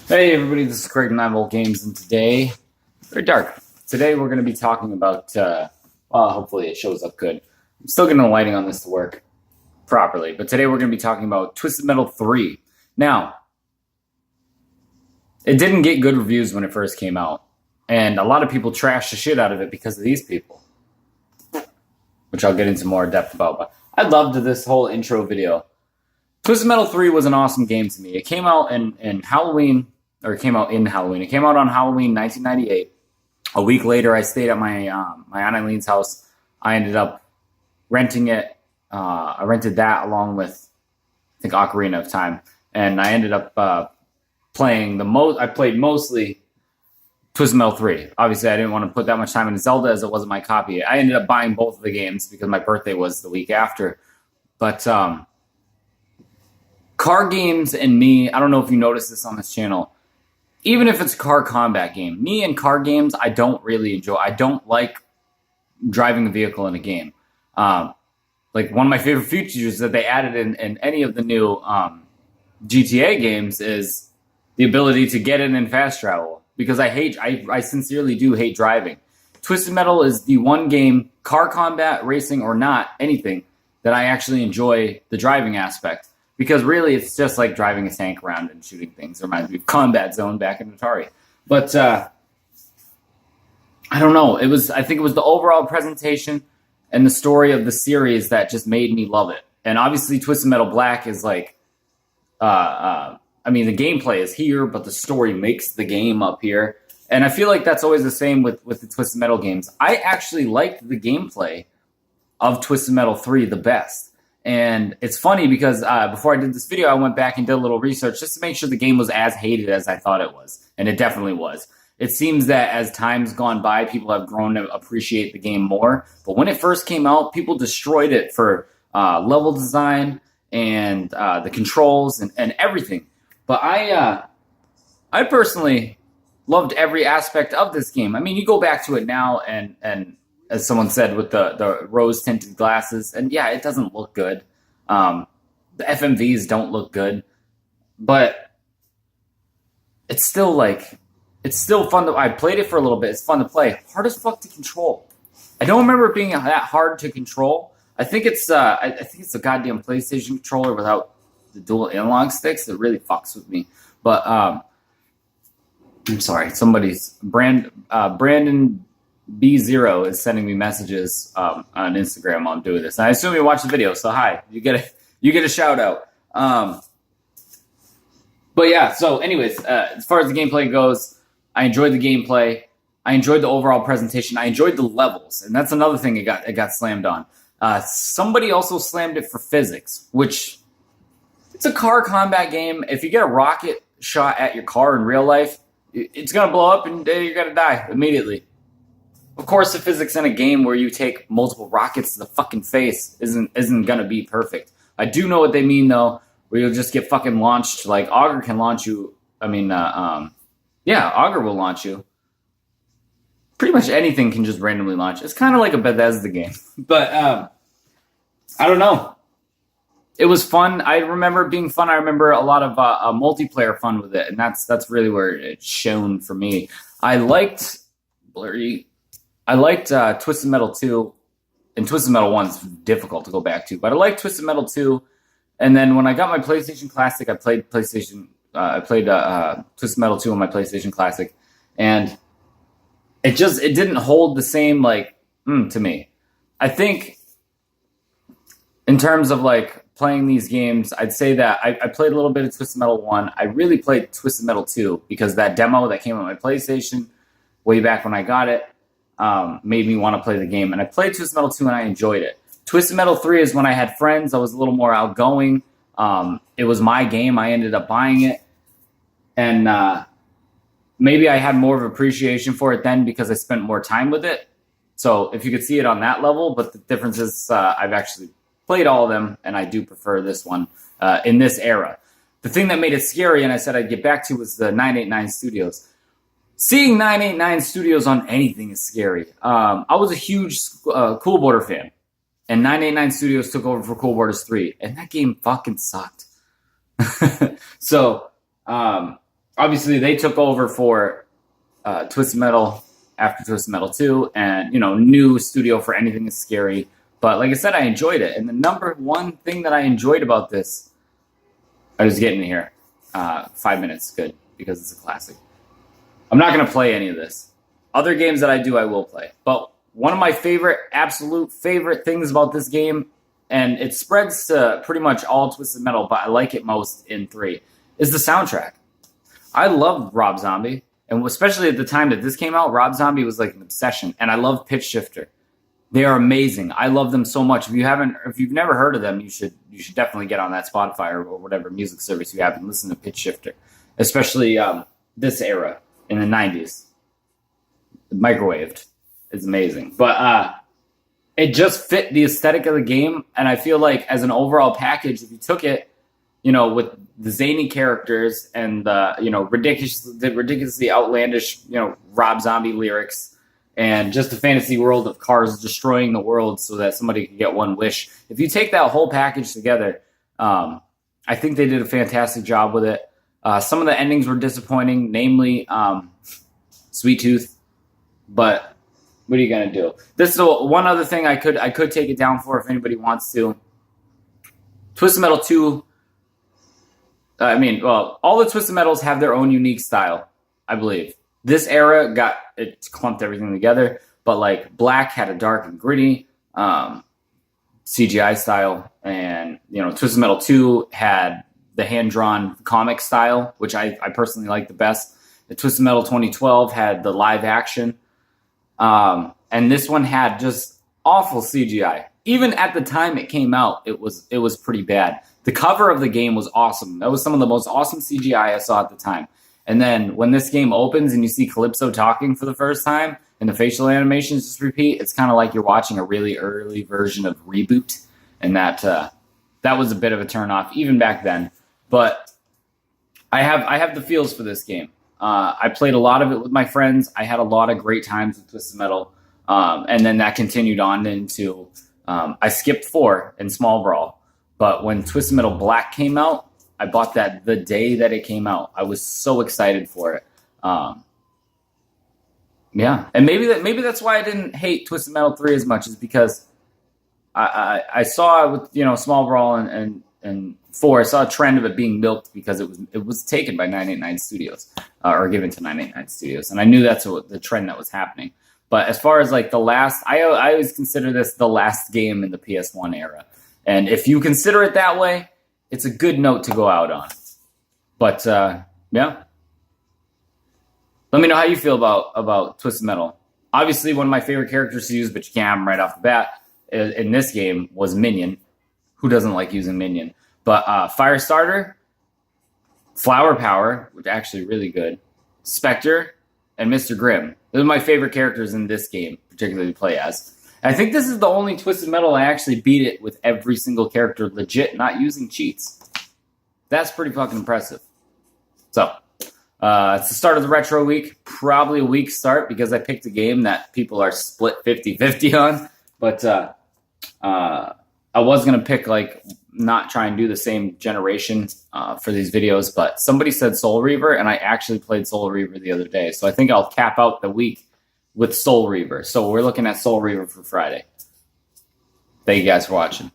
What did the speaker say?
Hey everybody, this is Craig 9 Volt Games, and today, very dark. Today we're going to be talking about, well, hopefully it shows up good. I'm still getting the lighting on this to work properly, but today we're going to be talking about Twisted Metal 3. Now, it didn't get good reviews when it first came out, and a lot of people trashed the shit out of it because of these people, which I'll get into more depth about, but I loved this whole intro video. Twisted Metal 3 was an awesome game to me. It came out in Halloween. It came out on Halloween 1998. A week later, I stayed at my Aunt Eileen's house. I ended up renting it. I rented that along with, I think, Ocarina of Time. And I ended up playing I played mostly Twisted Metal 3. Obviously, I didn't want to put that much time into Zelda as it wasn't my copy. I ended up buying both of the games because my birthday was the week after. But car games and me, I don't know if you noticed this on this channel, even if it's a car combat game, me and car games, I don't really enjoy. I don't like driving a vehicle in a game. Like one of my favorite features that they added in any of the new GTA games is the ability to get in and fast travel. Because I sincerely do hate driving. Twisted Metal is the one game, car combat, racing, or not, anything, that I actually enjoy the driving aspect. Because really, it's just like driving a tank around and shooting things. It reminds me of Combat Zone back in Atari. But I don't know. I think it was the overall presentation and the story of the series that just made me love it. And obviously, Twisted Metal Black is like, the gameplay is here, but the story makes the game up here. And I feel like that's always the same with the Twisted Metal games. I actually liked the gameplay of Twisted Metal 3 the best. And it's funny because before I did this video, I went back and did a little research just to make sure the game was as hated as I thought it was. And it definitely was. It seems that as time's gone by, people have grown to appreciate the game more. But when it first came out, people destroyed it for level design and the controls and everything. But I personally loved every aspect of this game. I mean, you go back to it now and as someone said, with the rose-tinted glasses. And yeah, it doesn't look good. The FMVs don't look good. But it's still fun. I played it for a little bit. It's fun to play. Hard as fuck to control. I don't remember it being that hard to control. I think it's a goddamn PlayStation controller without the dual analog sticks that really fucks with me. But I'm sorry. Brandon B0 is sending me messages on Instagram while I'm doing this. And I assume you watch the video, so hi. You get a shout out. But yeah, so anyways, as far as the gameplay goes, I enjoyed the gameplay. I enjoyed the overall presentation. I enjoyed the levels, and that's another thing it got slammed on. Somebody also slammed it for physics, which it's a car combat game. If you get a rocket shot at your car in real life, it's gonna blow up and you're gonna die immediately. Of course, the physics in a game where you take multiple rockets to the fucking face isn't gonna be perfect. I do know what they mean though, where you'll just get fucking launched. Like Augur can launch you. Augur will launch you. Pretty much anything can just randomly launch. It's kind of like a Bethesda game, but I don't know. It was fun. I remember it being fun. I remember a lot of multiplayer fun with it, and that's really where it shone for me. I liked Twisted Metal 2, and Twisted Metal 1 is difficult to go back to, but I liked Twisted Metal 2, and then when I got my PlayStation Classic, I played Twisted Metal 2 on my PlayStation Classic, and it didn't hold the same, to me. I think in terms of, playing these games, I'd say that I played a little bit of Twisted Metal 1. I really played Twisted Metal 2 because that demo that came on my PlayStation way back when I got it, made me want to play the game. And I played Twisted Metal 2 and I enjoyed it. Twisted Metal 3 is when I had friends. I was a little more outgoing. It was my game. I ended up buying it. And maybe I had more of appreciation for it then because I spent more time with it. So if you could see it on that level, but the difference is I've actually played all of them, and I do prefer this one in this era. The thing that made it scary, and I said I'd get back to, was the 989 Studios. Seeing 989 Studios on anything is scary. I was a huge Cool Border fan, and 989 Studios took over for Cool Borders 3, and that game fucking sucked. So obviously they took over for Twisted Metal after Twisted Metal 2, and new studio for anything is scary. But like I said, I enjoyed it. And the number one thing that I enjoyed about this, I was getting here. 5 minutes, good, because it's a classic. I'm not going to play any of this. Other games that I do, I will play. But one of my absolute favorite things about this game, and it spreads to pretty much all Twisted Metal, but I like it most in 3, is the soundtrack. I love Rob Zombie, and especially at the time that this came out, Rob Zombie was like an obsession, and I love Pitch Shifter. They are amazing. I love them so much. If you've never heard of them, you should definitely get on that Spotify or whatever music service you have and listen to Pitch Shifter, especially this era in the 90s. Microwaved is amazing, but it just fit the aesthetic of the game, and I feel like as an overall package, if you took it, with the zany characters and the ridiculously outlandish Rob Zombie lyrics. And just a fantasy world of cars destroying the world so that somebody could get one wish. If you take that whole package together, I think they did a fantastic job with it. Some of the endings were disappointing, namely Sweet Tooth. But what are you going to do? This is one other thing I could take it down for if anybody wants to. Twisted Metal 2, all the Twisted Metals have their own unique style, I believe. This era it clumped everything together, but like Black had a dark and gritty CGI style, and Twisted Metal 2 had the hand-drawn comic style, which I personally like the best. The Twisted Metal 2012 had the live action, and this one had just awful CGI. Even at the time it came out, it was pretty bad. The cover of the game was awesome. That was some of the most awesome CGI I saw at the time. And then when this game opens and you see Calypso talking for the first time and the facial animations just repeat, it's kind of like you're watching a really early version of Reboot. And that was a bit of a turnoff even back then. But I have the feels for this game. I played a lot of it with my friends. I had a lot of great times with Twisted Metal. And then that continued on into I skipped 4 in Small Brawl. But when Twisted Metal Black came out, I bought that the day that it came out. I was so excited for it. Yeah, and maybe that's why I didn't hate Twisted Metal 3 as much, is because I saw with Small Brawl and 4, I saw a trend of it being milked because it was taken by 989 Studios or given to 989 Studios, and I knew that's the trend that was happening. But as far as like the last, I always consider this the last game in the PS1 era, and if you consider it that way, it's a good note to go out on. But, yeah. Let me know how you feel about Twisted Metal. Obviously, one of my favorite characters to use, but you can't have him right off the bat, in this game was Minion. Who doesn't like using Minion? But Firestarter, Flower Power, which is actually really good, Spectre, and Mr. Grimm. Those are my favorite characters in this game, particularly to play as. I think this is the only Twisted Metal I actually beat it with every single character legit, not using cheats. That's pretty fucking impressive. So, it's the start of the retro week. Probably a weak start because I picked a game that people are split 50-50 on. But I was going to pick, not try and do the same generation for these videos. But somebody said Soul Reaver, and I actually played Soul Reaver the other day. So I think I'll cap out the week with Soul Reaver. So we're looking at Soul Reaver for Friday. Thank you guys for watching.